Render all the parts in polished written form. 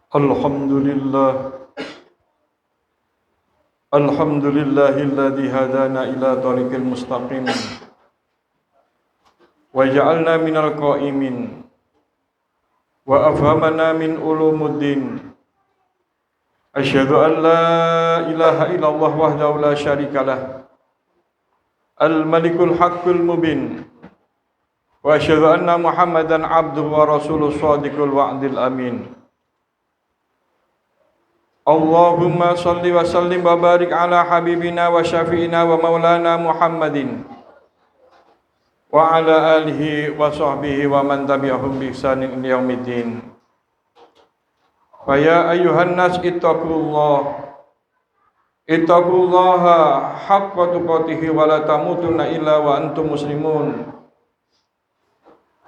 Alhamdulillah, alhamdulillahilladzi hadana ila tariqil mustaqim wa ja'alna minal qa'imin wa afhamana min ulumuddin. Asyhadu an la ilaha illallah wahdahu la syarikalah, al-malikul haqqul mubin, wa asyhadu anna Muhammadan abduhu wa rasuluh shadiqul wa'dil amin. Allahumma salli wa sallim wa barik ala habibina wa syafi'ina wa maulana Muhammadin wa ala alihi wa sahbihi wa man tabi'ahum bi ihsanin ila yaumiddin. Fa ya ayyuhan nas ittaqullaha haqqa tuqatih wa la tamutunna illa wa antum muslimun.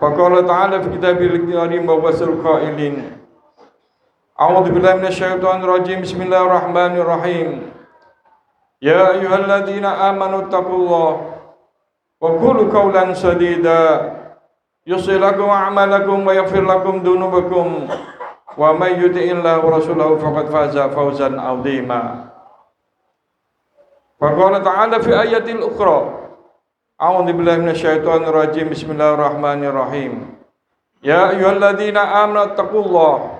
Fa qala ta'ala fi kitabil karim wa wasul qailin A'udzu billahi minasyaitonir rajim. Bismillahirrahmanirrahim. Ya ayyuhalladzina amanu taqullaha wa qulu qawlan sadida yuslih lakum a'malakum wa yaghfir lakum dzunubakum wa may yuti'illaha wa rasulahu faqad faza fawzan 'azima. Wa qala ta'ala fi ayatil ukhra. A'udzu billahi minasyaitonir rajim. Bismillahirrahmanirrahim. Ya ayyuhalladzina amanu taqullaha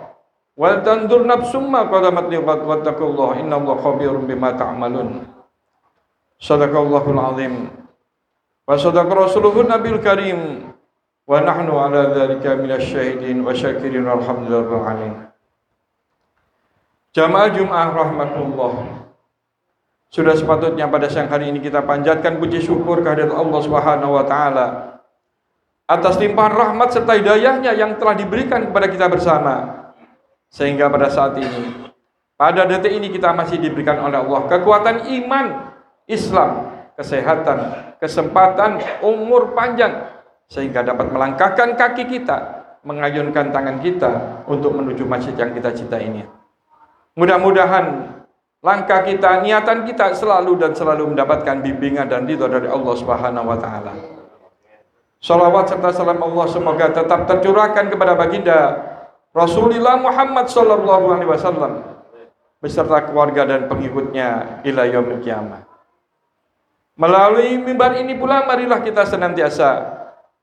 wal tandur nafsum ma qadamat liqad wattaqullaha innallaha khabirum bima ta'malun. Shadaqallahul azim wa shadaqa rasuluhun nabiyul karim wa nahnu ala dzalika minasyahidin wa syakirin alhamdulillahil alamin. Jamaah Jumat rahmatullah. Sudah sepatutnya pada siang hari ini kita panjatkan puji syukur kehadirat Allah Subhanahu wa taala atas limpahan rahmat serta hidayahnya yang telah diberikan kepada kita bersama. Sehingga pada saat ini, pada detik ini kita masih diberikan oleh Allah kekuatan iman, Islam, kesehatan, kesempatan, umur panjang, sehingga dapat melangkahkan kaki kita, mengayunkan tangan kita untuk menuju masjid yang kita cintai ini. Mudah-mudahan langkah kita, niatan kita selalu dan selalu mendapatkan bimbingan dan ridha dari Allah Subhanahu wa taala. Shalawat serta salam Allah semoga tetap tercurahkan kepada baginda Rasulullah Muhammad sallallahu alaihi wasallam beserta keluarga dan pengikutnya ila yaumil qiyamah. Melalui mimbar ini pula marilah kita senantiasa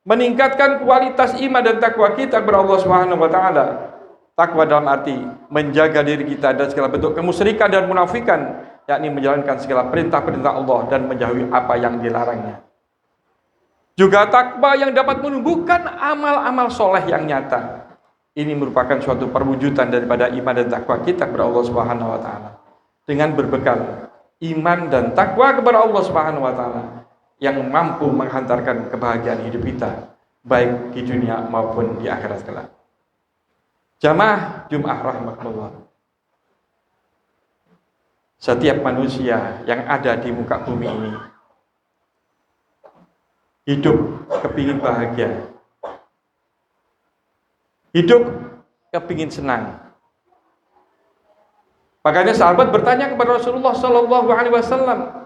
meningkatkan kualitas iman dan takwa kita kepada Allah Subhanahu wa taala. Takwa dalam arti menjaga diri kita dari segala bentuk kemusyrikan dan munafikan, yakni menjalankan segala perintah-perintah Allah dan menjauhi apa yang dilarangnya. Juga takwa yang dapat menumbuhkan amal-amal soleh yang nyata. Ini merupakan suatu perwujudan daripada iman dan takwa kita kepada Allah Subhanahu wa taala. Dengan berbekal iman dan takwa kepada Allah Subhanahu wa taala yang mampu menghantarkan kebahagiaan hidup kita baik di dunia maupun di akhirat kelak. Jamaah Jumat rahmatullah. Setiap manusia yang ada di muka bumi ini hidup kepingin bahagia. Hidup kepingin senang. Makanya sahabat bertanya kepada Rasulullah sallallahu alaihi wasallam,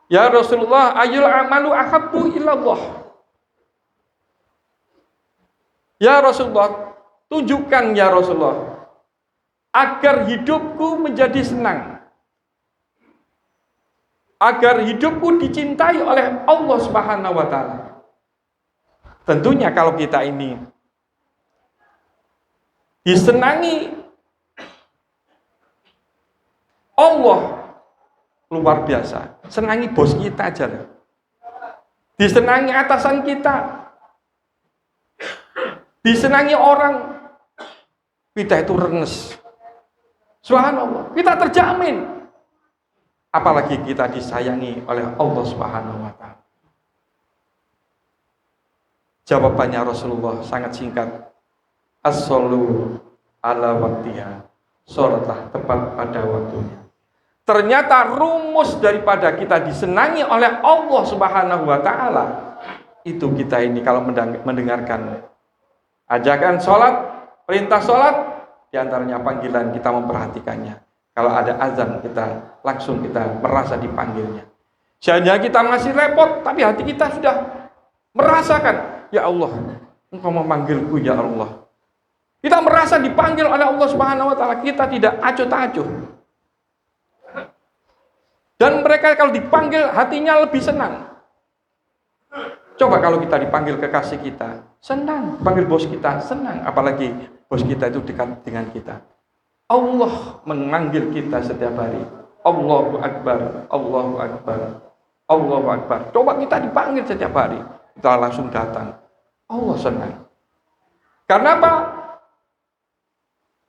"Ya Rasulullah, ayyul amalu ahabbu ilallah?" Ya Rasulullah, tunjukkan ya Rasulullah agar hidupku menjadi senang, agar hidupku dicintai oleh Allah Subhanahu wa taala. Tentunya kalau kita ini disenangi Allah luar biasa, senangi bos kita aja, disenangi atasan kita, disenangi orang, kita itu renes. Subhanallah, kita terjamin. Apalagi kita disayangi oleh Allah Subhanahu wa taala. Jawabannya Rasulullah sangat singkat. As-shollu ala waktiha. Sholatlah tepat pada waktunya. Ternyata rumus daripada kita disenangi oleh Allah Subhanahu wa taala itu kita ini kalau mendengarkan ajakan sholat, perintah sholat, diantaranya panggilan kita memperhatikannya. Kalau ada azan kita langsung kita merasa dipanggilnya. Seandainya kita masih repot, tapi hati kita sudah merasakan, ya Allah, Engkau memanggilku ya Allah. Kita merasa dipanggil oleh Allah Subhanahu wa taala, kita tidak acuh tak acuh. Dan mereka kalau dipanggil hatinya lebih senang. Coba kalau kita dipanggil kekasih kita, senang. Panggil bos kita, senang. Apalagi bos kita itu dekat dengan kita. Allah memanggil kita setiap hari. Allahu Akbar, Allahu Akbar, Allahu Akbar. Coba kita dipanggil setiap hari, kita langsung datang. Allah senang. Karena apa?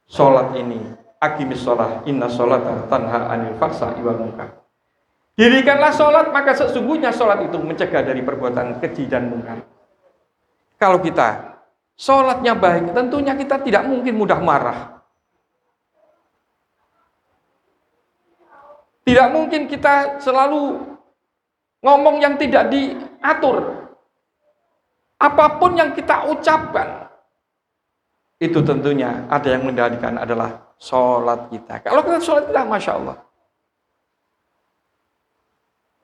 Salat ini, aqimis shalah, inna sholata tanha 'anil fahsya'i wal munkar. Dirikanlah sholat, maka sesungguhnya sholat itu mencegah dari perbuatan keji dan mungkar. Kalau kita sholatnya baik, tentunya kita tidak mungkin mudah marah. Tidak mungkin kita selalu ngomong yang tidak diatur. Apapun yang kita ucapkan, itu tentunya ada yang mengendalikan adalah sholat kita. Kalau kita sholat kita, Masya Allah.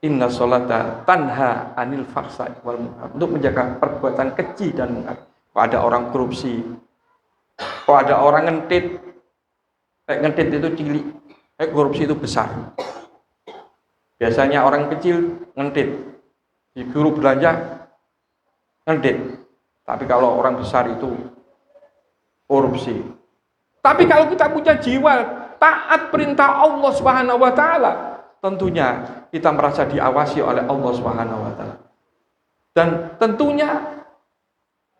Inna sholata tanha 'anil fahsya'i wal munkar. Untuk menjaga perbuatan keji dan mungkar. Kalau ada orang korupsi, kalau ada orang ngentit, ngentit itu cilik, korupsi itu besar. Biasanya orang kecil ngentit, disuruh belanja ngentit. Tapi kalau orang besar itu korupsi. Tapi kalau kita punya jiwa taat perintah Allah Subhanahu wa taala, tentunya kita merasa diawasi oleh Allah Subhanahu wa taala. Dan tentunya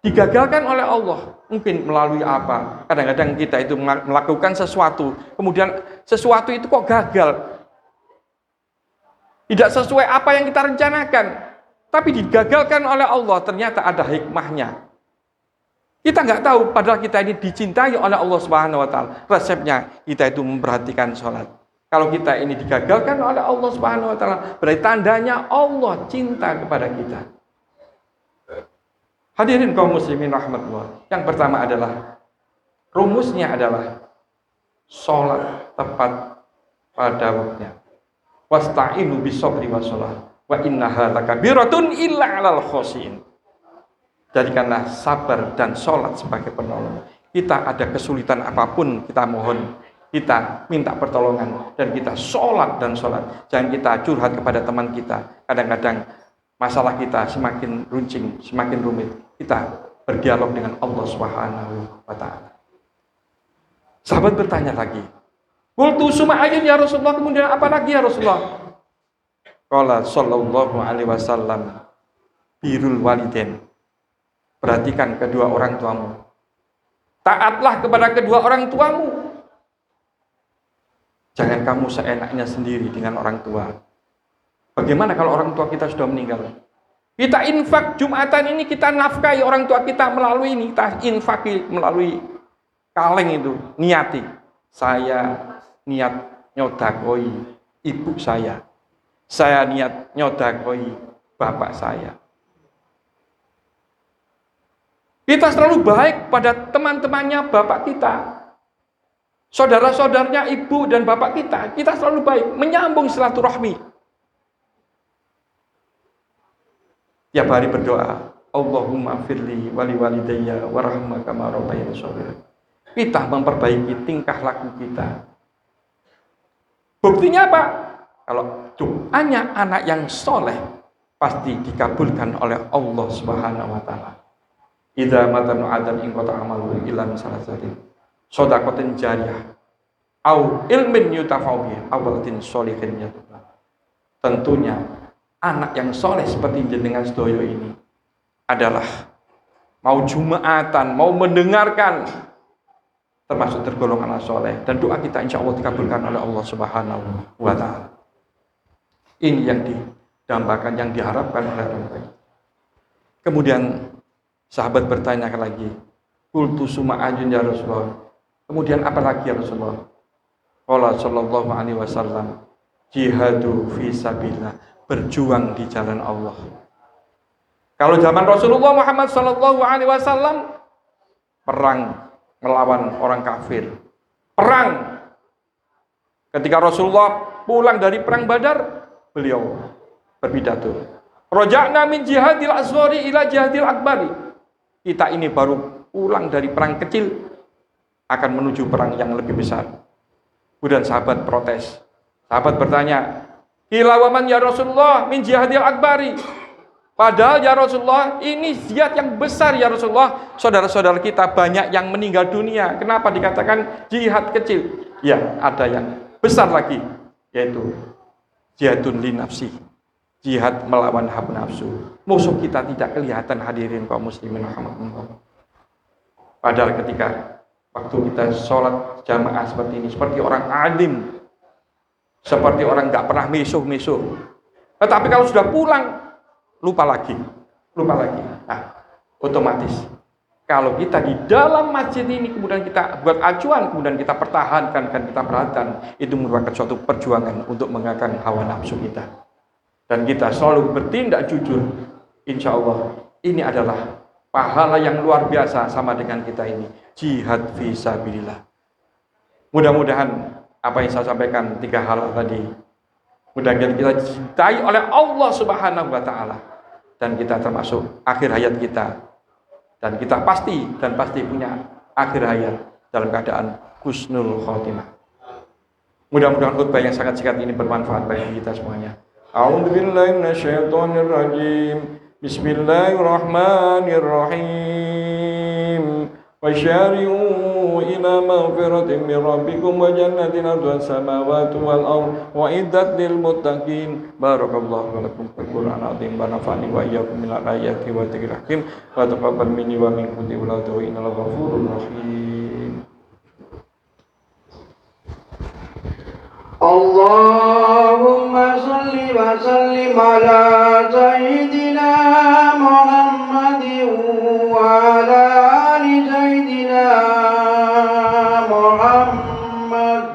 digagalkan oleh Allah. Mungkin melalui apa? Kadang-kadang kita itu melakukan sesuatu, kemudian sesuatu itu kok gagal. Tidak sesuai apa yang kita rencanakan, tapi digagalkan oleh Allah. Ternyata ada hikmahnya. Kita nggak tahu, padahal kita ini dicintai oleh Allah Subhanahu wa taala. Resepnya kita itu memperhatikan sholat. Kalau kita ini digagalkan oleh Allah Subhanahu wa taala, berarti tandanya Allah cinta kepada kita. Hadirin kaum muslimin rahmatullah. Yang pertama adalah rumusnya adalah sholat tepat pada waktunya. Wasta'inu bis-sabri was-shalah wa innaha lakabiratun illa 'alal khoshin. Jadikanlah sabar dan sholat sebagai penolong. Kita ada kesulitan apapun, kita mohon, kita minta pertolongan, dan kita sholat dan sholat. Jangan kita curhat kepada teman kita. Kadang-kadang masalah kita semakin runcing, semakin rumit. Kita berdialog dengan Allah Subhanahu wa taala. Sahabat bertanya lagi, qultu summa ayun ya Rasulullah, kemudian apa lagi ya Rasulullah? Qala sallallahu alaihi wasallam, birrul walidain. Perhatikan kedua orang tuamu. Taatlah kepada kedua orang tuamu. Jangan kamu seenaknya sendiri dengan orang tua. Bagaimana kalau orang tua kita sudah meninggal? Kita infak Jumatan ini, kita nafkahi orang tua kita melalui ini, kita infaki melalui kaleng itu, niati. Saya niat nyodakoi ibu saya niat nyodakoi bapak saya. Kita selalu baik pada teman-temannya bapak kita, saudara-saudaranya ibu dan bapak kita selalu baik, menyambung silaturahmi. Tiap hari berdoa, Allahumma firli wali walidayya warahmah kama rabbayani shaghira. Kita memperbaiki tingkah laku kita. Buktinya apa? Kalau doanya anak yang soleh, pasti dikabulkan oleh Allah Subhanahu wa taala. Idza matanu adam in qata amalu illa min salasatin shadaqatin jariyah au ilmin yutafau bihi awalatin sholihin yatubah. Tentunya anak yang soleh seperti jenengan sedoyo ini adalah mau Jumatan, mau mendengarkan, termasuk tergolong anak soleh, dan doa kita insya Allah dikabulkan oleh Allah Subhanahu wa taala. Ini yang didambakan, yang diharapkan oleh orang lain. Kemudian sahabat bertanya lagi, qultu summa ajun ya Rasulullah. Kemudian apa lagi ya Rasulullah? Qala sallallahu alaihi wasallam, jihadu fi sabilillah, berjuang di jalan Allah. Kalau zaman Rasulullah Muhammad sallallahu alaihi wasallam, perang melawan orang kafir. Perang. Ketika Rasulullah pulang dari perang Badar, beliau berpidato, roja'na min jihadil asghari ila jihadil akbari. Kita ini baru pulang dari perang kecil akan menuju perang yang lebih besar. Kemudian sahabat protes. Sahabat bertanya, "Qila wa man ya Rasulullah min jihadil akbari?" Padahal ya Rasulullah, ini jihad yang besar ya Rasulullah. Saudara-saudara kita banyak yang meninggal dunia. Kenapa dikatakan jihad kecil? Ya, ada yang besar lagi, yaitu jihadun li nafsi. Jihad melawan hawa nafsu. Musuh kita tidak kelihatan, hadirin kaum muslimin rahimakumullah. Padahal ketika waktu kita sholat jamaah seperti ini, seperti orang alim, seperti orang nggak pernah misuh-misuh. Tetapi kalau sudah pulang, lupa lagi. Nah, otomatis kalau kita di dalam masjid ini kemudian kita buat acuan, kemudian kita pertahankan dan kita perhatikan, itu merupakan suatu perjuangan untuk mengangkat hawa nafsu kita. Dan kita selalu bertindak jujur. Insya Allah ini adalah pahala yang luar biasa sama dengan kita ini. Jihad fisabilillah. Mudah-mudahan apa yang saya sampaikan 3 hal tadi, mudah-mudahan kita dicintai oleh Allah Subhanahu wa Ta'ala, dan kita termasuk akhir hayat kita, dan kita pasti punya akhir hayat dalam keadaan husnul khotimah. Mudah-mudahan khutbah yang sangat singkat ini bermanfaat bagi kita semuanya. A'udzubillahi minasyaitonirrajim. Bismillahirrahmanirrahim. Wasyari'u ila maghfiratin min rabbikum wa jannatin arduha as-samawati wal ardh wa iddat lil muttaqin. Barakallahu lakum fil Qur'anil azim wa nafa'ani wa iyyakum minal ayati wa dzikril hakim wa taqabbal minni wa minkum innal ghafurur rahim. Allahumma salli wa sallim ala sayyidina Muhammadin wa ala ali sayyidina Muhammad.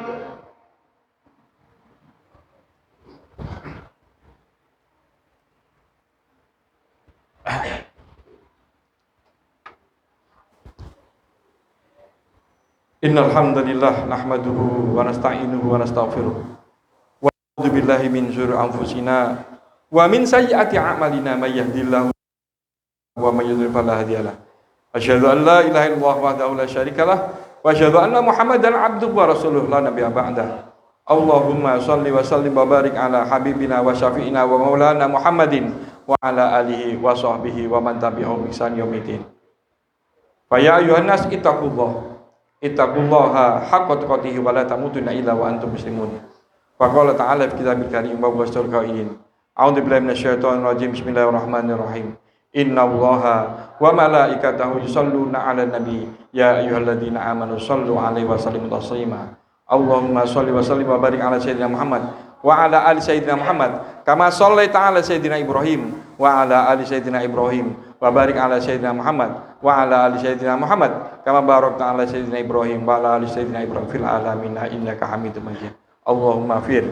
Innal hamdalillah nahmaduhu wa nasta'inuhu wa nastaghfiruh wa na'udzu billahi min syururi anfusina wa min sayyiati a'malina may yahdihillahu wa may yudlil fala hadiyalah. Asyhadu an la ilaha illallah wahdahu la syarikalah wa asyhadu anna Muhammadan abduhu wa rasuluh la nabiyya ba'dah. Allahumma shalli wa sallim wa barik ala habibina wa syafi'ina wa maulana Muhammadin wa ala alihi wa sahbihi wa man tabi'ahum bi ihsan yaumil. Fa ya ayyuhan nas ittaqullaha haqqa tuqatih wa la tamutunna illa wa antum muslimun. Wa qala ta'ala fi kitabil karim wa wasdul qailin. A'udzu billahi minasyaitonir rajim. Bismillahirrahmanirrahim. Innallaha wa malaikatahu yusholluna 'alan nabi ya ayyuhalladzina amanu shallu 'alaihi wa sallimu taslima. Allahumma shalli wa sallim wa barik 'ala sayyidina Muhammad wa 'ala ali sayyidina Muhammad kama shallaita 'ala sayyidina Ibrahim wa 'ala ali sayyidina Ibrahim wa barik 'ala sayyidina Muhammad wa 'ala ali sayyidina Muhammad kama barakta 'ala sayyidina Ibrahim wa 'ala ali sayyidina Ibrahim fil alamin innaka Hamidum Majid. Allahumma fir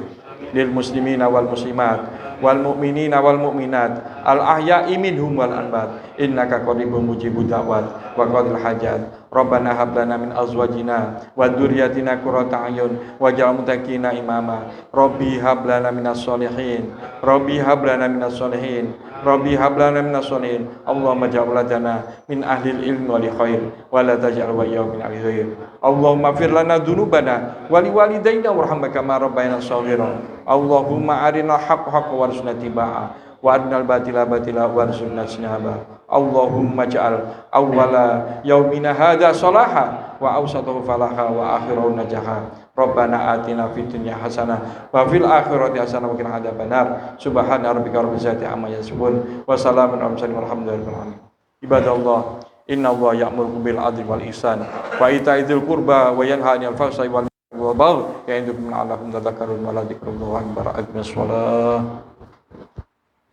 lil muslimina wal muslimat wal mu'minina wal mu'minat al ahya'i minhum wal amwat innaka qaribun mujibud da'wat wa qadil hajat. Rabbana hab lana min azwajina wa dzurriyyatina qurrata a'yun waj'al muttaqina imama. Rabbi hab lana minas sholihin. Rabbi hab lana minas sholihin. Rabbi hab lana minas sholihin. Allahumma ja'al ladana min ahlil ilmi wal khair wa la taj'al wa yawmin al-khair. Allahumma fir lana dzunubana wa liwalidayna warhamna kama rabbayana shaghira. Allahumma arina haqq warzuqna tibaa wa adnal batila warzuqna sinaba. Allahumma ja'al awwala yaumina hadza salaha wa awsatahu falaha wa akhirahu najaha. Rabbana atina fid dunya hasanah wa fil akhirati hasanah wa qina adzabannar. Subhana rabbika rabbil izzati amma yasifun wa salamun alal mursalin walhamdulillahi rabbil alamin. Ibadallah, inna Allah ya'muru bil 'adli wal ihsan wa ita'i dzil qurba wa yanha 'anil fahsya'i wal munkari wal baghi ya'idukum la'allakum tadhakkarun wa la dzikrullahi akbar.